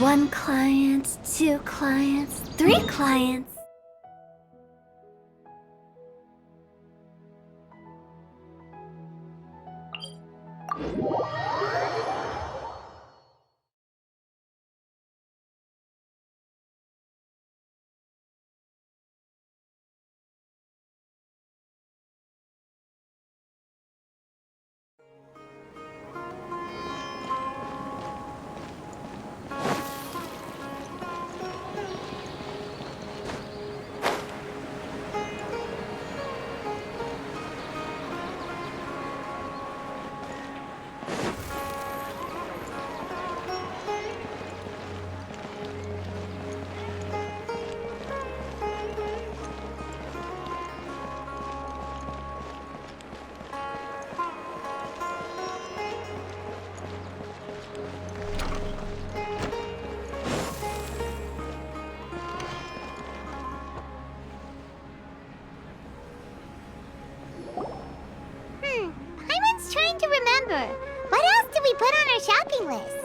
1 client, 2 clients, 3 clients. Paimon's trying to remember. What else did we put on our shopping list?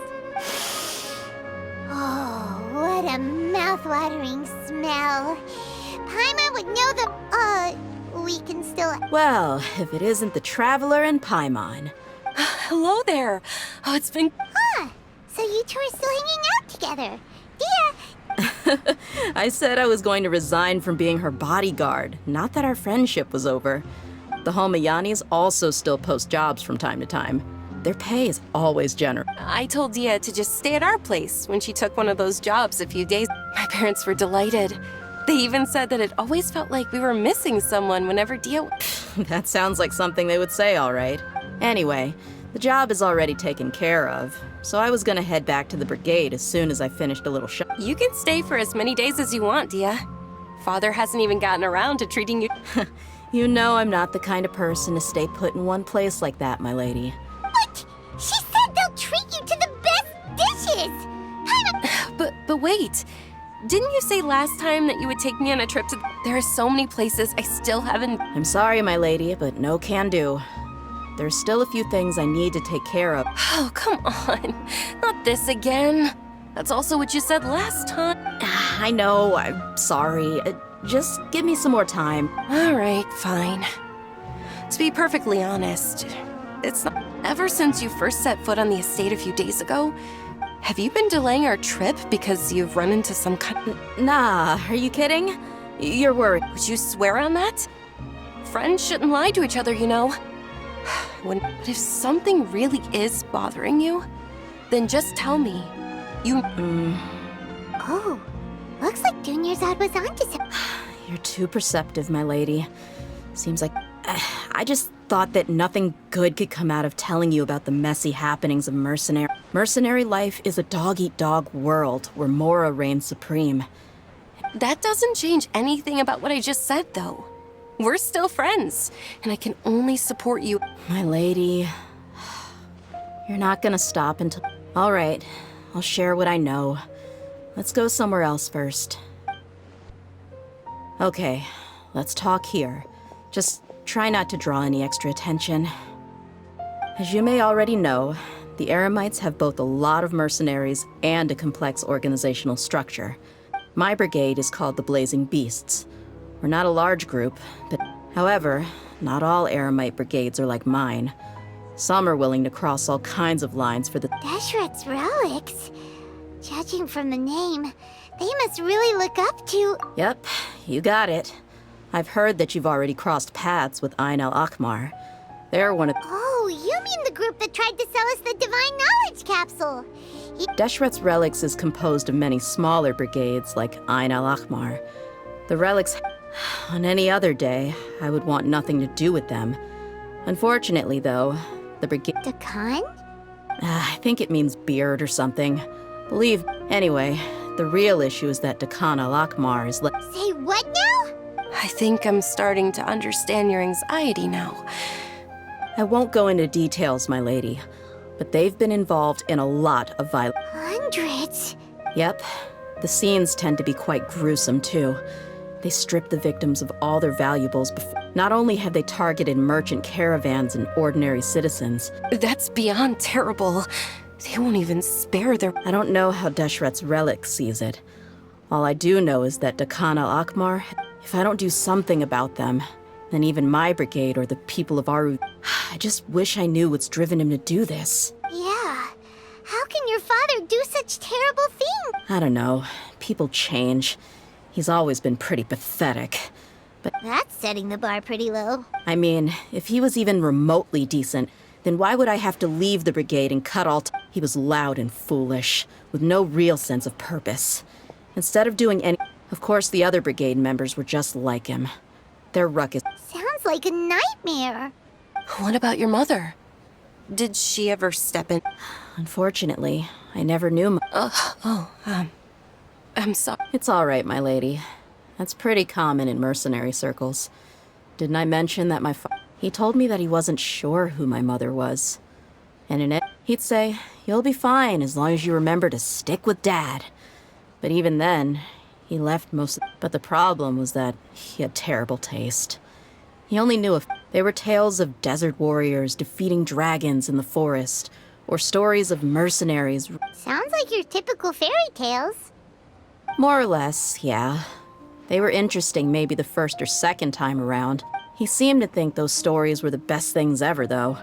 Oh, what a mouth-watering smell. Paimon would know the... we can still... Well, if it isn't the Traveler and Paimon. Hello there. Oh, it's been... Huh, so you two are still hanging out together. Dia, I said I was going to resign from being her bodyguard, not that our friendship was over. The Homayanis also still post jobs from time to time. Their pay is always generous. I told Dia to just stay at our place when she took one of those jobs a few days. My parents were delighted. They even said that it always felt like we were missing someone whenever Dia... That sounds like something they would say, all right. Anyway, the job is already taken care of, so I was gonna head back to the brigade as soon as I finished a little shop. You can stay for as many days as you want, Dia. Father hasn't even gotten around to treating you... You know I'm not the kind of person to stay put in one place like that, my lady. what? She said they'll treat you to the best dishes. Paimon... But wait. Didn't you say last time that you would take me on a trip to... There are so many places I still haven't... I'm sorry, my lady, but no can do. There's still a few things I need to take care of. Oh, come on. Not this again. That's also what you said last time. I know, I'm sorry. Just give me some more time. All right, fine. To be perfectly honest, it's not... Ever since you first set foot on the estate a few days ago, have you been delaying our trip because you've run into some kind... Nah, are you kidding? You're worried. Would you swear on that? Friends shouldn't lie to each other, you know. But if something really is bothering you, then just tell me. You... Oh, looks like Junior's was onto something. You're too perceptive, my lady. Seems like... I just thought that nothing good could come out of telling you about the messy happenings of mercenary... Mercenary life is a dog-eat-dog world where Mora reigns supreme. That doesn't change anything about what I just said, though. We're still friends, and I can only support you. My lady... You're not gonna stop until... All right, I'll share what I know. Let's go somewhere else first. Okay, let's talk here. Just try not to draw any extra attention. As you may already know, the Eremites have both a lot of mercenaries and a complex organizational structure. My brigade is called the Blazing Beasts. We're not a large group, but however, not all Eremite brigades are like mine. Some are willing to cross all kinds of lines for the... Deshret's relics? Judging from the name, they must really look up to... Yep, you got it. I've heard that you've already crossed paths with Ain al-Akmar. They're one of... Oh, you mean the group that tried to sell us the Divine Knowledge Capsule? Deshret's relics is composed of many smaller brigades like Ain al-Akmar. The relics... On any other day, I would want nothing to do with them. Unfortunately, though, the brigade... Dakan? I think it means beard or something. Believe... Anyway, the real issue is that Dakan al-Akmar is Say what now? I think I'm starting to understand your anxiety now. I won't go into details, my lady, but they've been involved in a lot of violence. Hundreds? Yep. The scenes tend to be quite gruesome, too. They strip the victims of all their valuables before... Not only have they targeted merchant caravans and ordinary citizens... That's beyond terrible. They won't even spare their... I don't know how Deshret's relic sees it. All I do know is that Dakan al-Akmar, if I don't do something about them, then even my brigade or the people of Aru... I just wish I knew what's driven him to do this. Yeah. How can your father do such terrible things? I don't know. People change. He's always been pretty pathetic. But That's setting the bar pretty low. I mean, if he was even remotely decent, then why would I have to leave the brigade and cut all He was loud and foolish, with no real sense of purpose. Instead of doing any... Of course, the other brigade members were just like him. Their ruckus... Sounds like a nightmare. What about your mother? Did she ever step in? Unfortunately, I never knew I'm sorry. It's all right, my lady. That's pretty common in mercenary circles. Didn't I mention that He told me that he wasn't sure who my mother was. And in it, he'd say, "You'll be fine as long as you remember to stick with Dad." But even then, he left But the problem was that he had terrible taste. He only knew if they were tales of desert warriors defeating dragons in the forest, or stories of mercenaries. Sounds like your typical fairy tales. More or less, yeah. They were interesting maybe the first or second time around. He seemed to think those stories were the best things ever, though.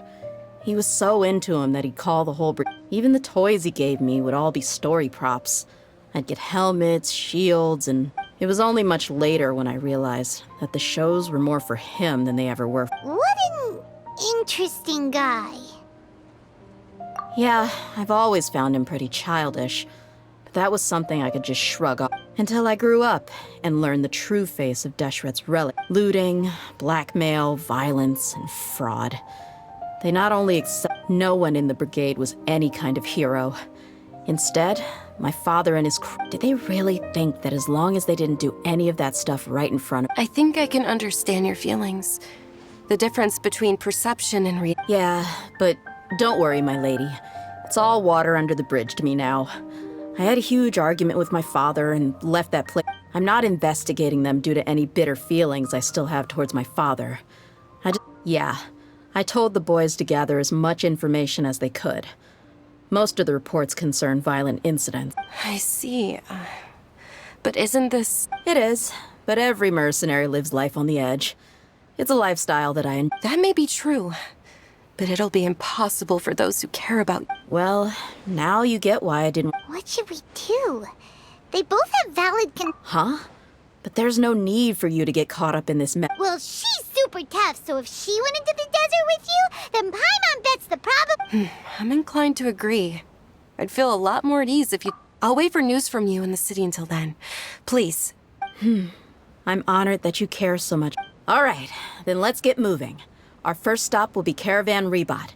He was so into them that he'd call the whole Even the toys he gave me would all be story props. I'd get helmets, shields, and it was only much later when I realized that the shows were more for him than they ever were. What an interesting guy. Yeah, I've always found him pretty childish. But that was something I could just shrug off until I grew up and learned the true face of Deshret's relic. Looting, blackmail, violence, and fraud. They not only accept no one in the brigade was any kind of hero. Instead, my father and his crew, did they really think that as long as they didn't do any of that stuff right in front of... I think I can understand your feelings. The difference between perception and reality. Yeah, but don't worry, my lady. It's all water under the bridge to me now. I had a huge argument with my father and left that place. I'm not investigating them due to any bitter feelings I still have towards my father. I told the boys to gather as much information as they could. Most of the reports concern violent incidents. I see. But isn't this... It is, but every mercenary lives life on the edge. It's a lifestyle that That may be true, but it'll be impossible for those who care about... Well, now you get why I didn't... What should we do? They both have valid Huh? But there's no need for you to get caught up in this mess. Well, she's super tough, so if she went into the desert with you, then Paimon bet's the problem. I'm inclined to agree. I'd feel a lot more at ease if you... I'll wait for news from you in the city until then. Please. I'm honored that you care so much. All right, then let's get moving. Our first stop will be Caravan Rebot.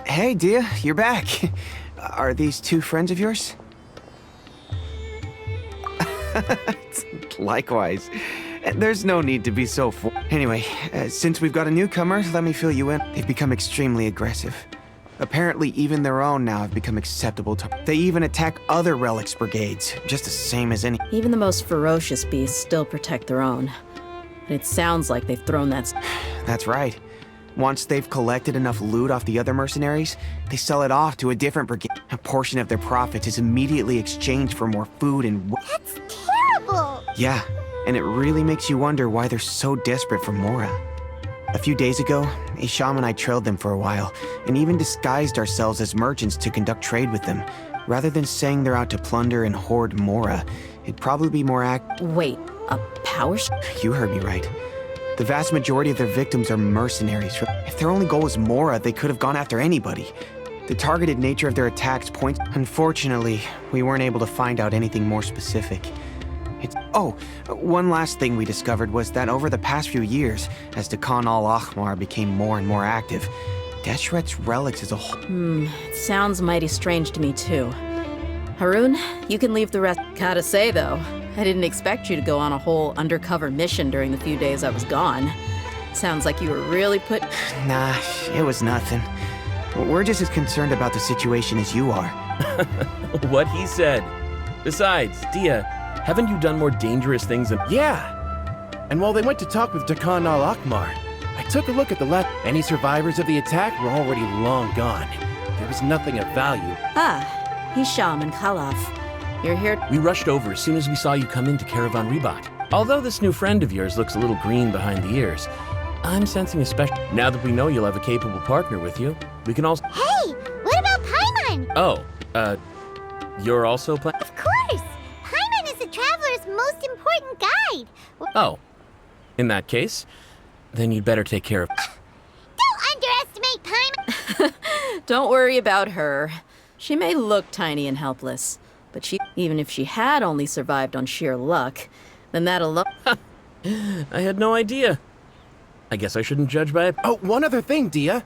Hey, Dia, you're back. Are these two friends of yours? Likewise. There's no need to be so Anyway, since we've got a newcomer, let me fill you in. They've become extremely aggressive. Apparently, even their own now have become acceptable to... They even attack other relics brigades, just the same as any... Even the most ferocious beasts still protect their own. And it sounds like they've thrown that... That's right. Once they've collected enough loot off the other mercenaries, they sell it off to a different brigade. A portion of their profits is immediately exchanged for more food and... That's terrible! Yeah, and it really makes you wonder why they're so desperate for Mora. A few days ago, Isham and I trailed them for a while, and even disguised ourselves as merchants to conduct trade with them. Rather than saying they're out to plunder and hoard Mora, it'd probably be more Wait, a power... You heard me right. The vast majority of their victims are mercenaries. If their only goal was Mora, they could have gone after anybody. The targeted nature of their attacks points... Unfortunately, we weren't able to find out anything more specific. Oh, one last thing we discovered was that over the past few years, as Dakan al-Ahmar became more and more active, Deshret's relics as a whole... It sounds mighty strange to me, too. Haroon, you can leave the rest. Gotta say, though, I didn't expect you to go on a whole undercover mission during the few days I was gone. Sounds like you were really put... Nah, it was nothing. We're just as concerned about the situation as you are. What he said. Besides, Dia, haven't you done more dangerous things than... Yeah! And while they went to talk with Dakan al-Ahmar, I took a look at the lab. Any survivors of the attack were already long gone. There was nothing of value. Hisham and Khalaf. You're here... We rushed over as soon as we saw you come into Caravan Ribat. Although this new friend of yours looks a little green behind the ears, I'm sensing a special... Now that we know you'll have a capable partner with you, we can also... Hey, what about Paimon? Oh, you're also playing... Of course! Paimon is the traveler's most important guide. Oh. In that case, then you'd better take care of... Don't underestimate Paimon! Don't worry about her. She may look tiny and helpless, but even if she had only survived on sheer luck, then that alone... I had no idea. I guess I shouldn't judge by it. Oh, one other thing, Dia.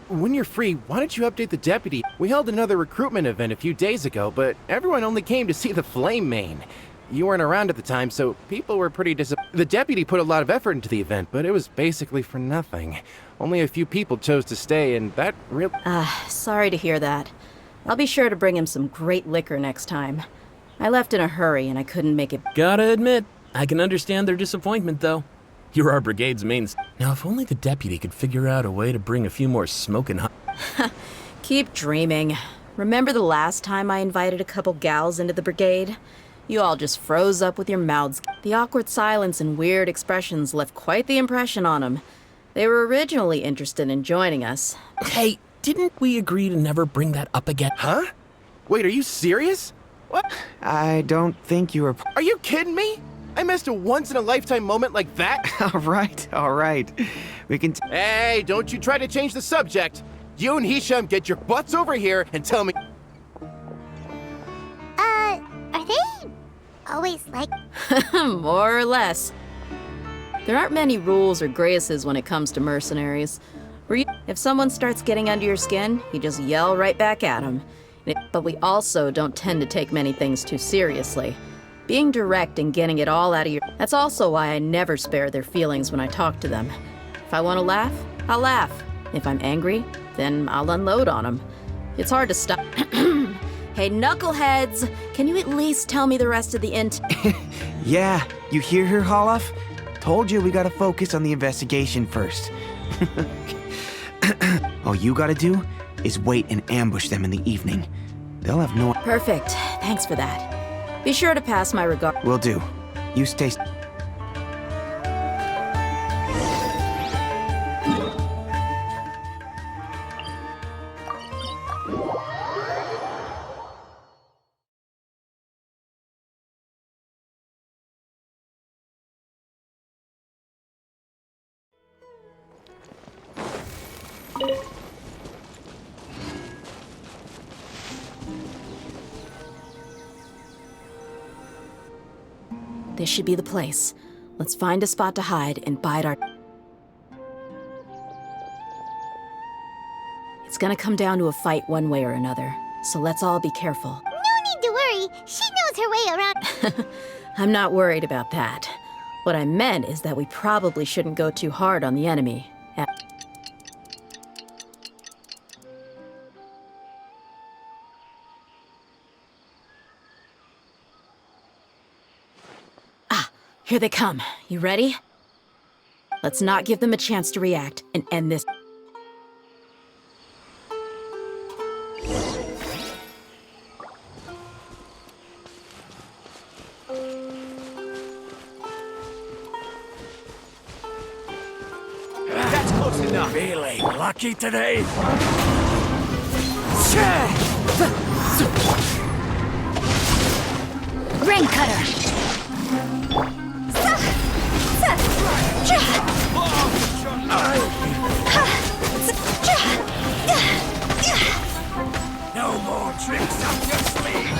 When you're free, why don't you update the deputy? We held another recruitment event a few days ago, but everyone only came to see the Flame Main. You weren't around at the time, so people were pretty disappointed. The deputy put a lot of effort into the event, but it was basically for nothing. Only a few people chose to stay, and that really... Sorry to hear that. I'll be sure to bring him some great liquor next time. I left in a hurry and I couldn't make it... Gotta admit, I can understand their disappointment, though. You're our brigade's main... Now, if only the deputy could figure out a way to bring a few more smoking hot... Keep dreaming. Remember the last time I invited a couple gals into the brigade? You all just froze up with your mouths. The awkward silence and weird expressions left quite the impression on them. They were originally interested in joining us. Hey, didn't we agree to never bring that up again? Huh? Wait, are you serious? What? I don't think you were... Are you kidding me? I missed a once-in-a-lifetime moment like that? All right. We can... Hey, don't you try to change the subject. You and Hisham get your butts over here and tell me... Are they always like... More or less. There aren't many rules or graces when it comes to mercenaries. If someone starts getting under your skin, you just yell right back at them. But we also don't tend to take many things too seriously. Being direct and getting it all out of your... That's also why I never spare their feelings when I talk to them. If I want to laugh, I'll laugh. If I'm angry, then I'll unload on them. It's hard to stop... Hey, knuckleheads! Can you at least tell me the rest of the Yeah, you hear her, Khalaf? Told you we gotta focus on the investigation first. All you gotta do is wait and ambush them in the evening. They'll have no... Perfect. Thanks for that. Be sure to pass my regard. Will do. You stay... This should be the place. Let's find a spot to hide and bide our... It's gonna come down to a fight one way or another, so let's all be careful. No need to worry. She knows her way around. I'm not worried about that. What I meant is that we probably shouldn't go too hard on the enemy. Here they come. You ready? Let's not give them a chance to react and end this. That's close enough. Feeling lucky today? Ring cutter. No more tricks up your sleeve!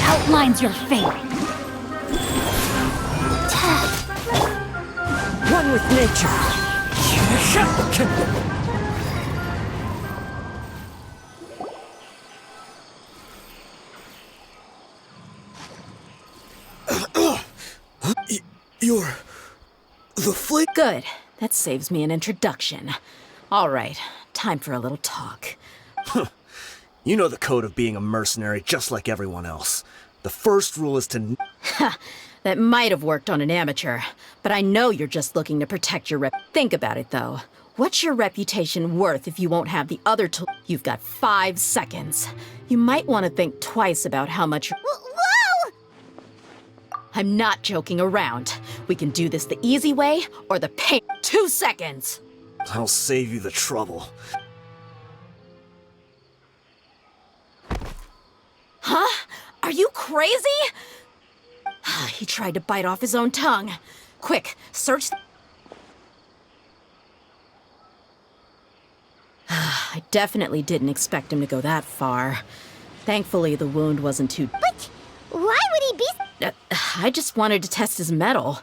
outlines your fate. One with nature. You're the flake. Good. That saves me an introduction. All right, time for a little talk. You know the code of being a mercenary just like everyone else. The first rule is to... That might have worked on an amateur, but I know you're just looking to protect your rep. Think about it, though. What's your reputation worth if you won't have the other tool? You've got 5 seconds. You might want to think twice about how much... Whoa! I'm not joking around. We can do this the easy way or the pain. 2 seconds! I'll save you the trouble. Huh? Are you crazy? He tried to bite off his own tongue. Quick, search... I definitely didn't expect him to go that far. Thankfully, the wound wasn't too... But why would he be... I just wanted to test his mettle.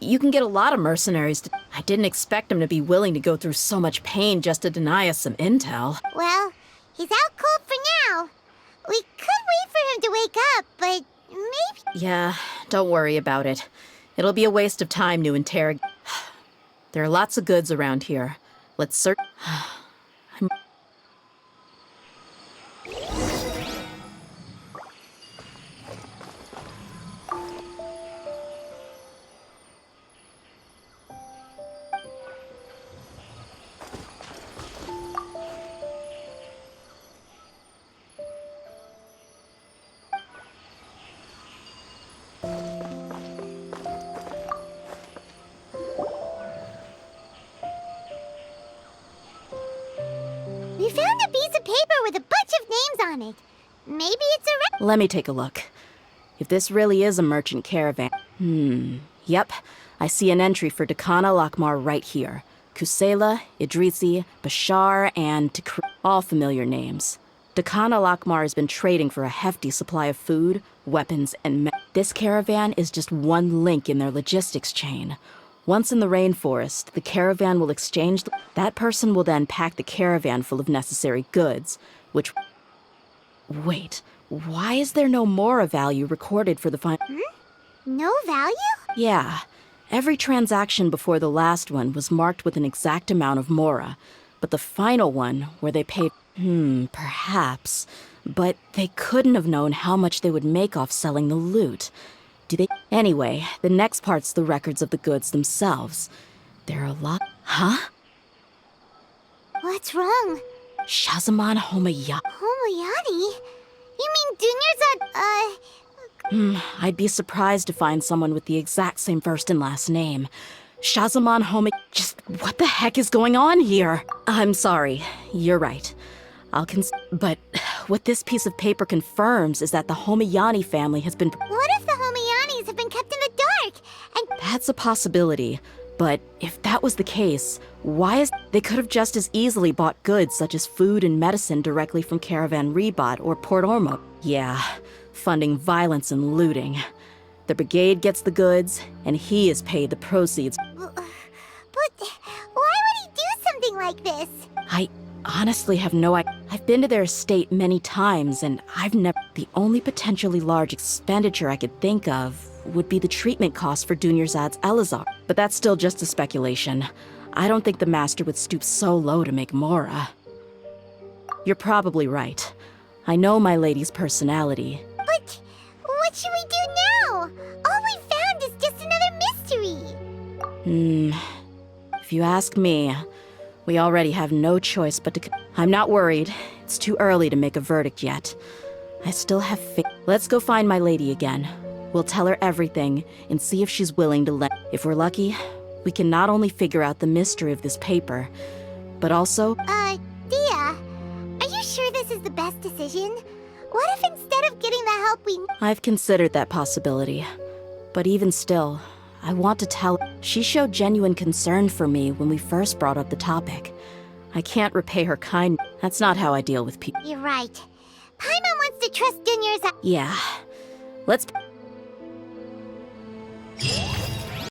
You can get a lot of mercenaries to... I didn't expect him to be willing to go through so much pain just to deny us some intel. Well, he's out cold for now. We could wait for him to wake up, but maybe... Yeah, don't worry about it. It'll be a waste of time to interrogate. There are lots of goods around here. Let's search... We found a piece of paper with a bunch of names on it. Maybe it's a... Let me take a look. If this really is a merchant caravan... Yep. I see an entry for Dakana Lakmar right here. Kusela, Idrisi, Bashar, and Tikri. All familiar names. Dakana Lakmar has been trading for a hefty supply of food, weapons, and This caravan is just one link in their logistics chain. Once in the rainforest, the caravan will exchange... That person will then pack the caravan full of necessary goods, which... Wait, why is there no Mora value recorded for the No value? Yeah. Every transaction before the last one was marked with an exact amount of Mora. But the final one, where they paid... perhaps. But they couldn't have known how much they would make off selling the loot. Do they... Anyway, the next part's the records of the goods themselves. There are a lot... Huh? What's wrong? Shazaman Homayani. Homayani? You mean Dunyarzad, I'd be surprised to find someone with the exact same first and last name. Shazaman Home... Just what the heck is going on here? I'm sorry. You're right. But what this piece of paper confirms is that the Homayani family has been... What if the Homayanis have been kept in the dark? And... That's a possibility. But if that was the case, why is... They could have just as easily bought goods such as food and medicine directly from Caravan Rebat or Port Ormo. Yeah, funding violence and looting. The brigade gets the goods, and he is paid the proceeds. But why would he do something like this? I honestly have no idea. I've been to their estate many times, and I've never... The only potentially large expenditure I could think of would be the treatment costs for Dunyarzad's Elazar. But that's still just a speculation. I don't think the master would stoop so low to make Mora. You're probably right. I know my lady's personality. But what should we do now? All we found is just another mystery. If you ask me, we already have no choice but to... I'm not worried. It's too early to make a verdict yet. I still have faith. Let's go find my lady again. We'll tell her everything and see if she's willing to let... If we're lucky, we can not only figure out the mystery of this paper, but also... Dia, are you sure this is the best decision? What if instead of getting the help we... I've considered that possibility. But even still, I want to tell... She showed genuine concern for me when we first brought up the topic. I can't repay her kindness. That's not how I deal with people. You're right. Paimon wants to trust Dunyarzad. Yeah. Let's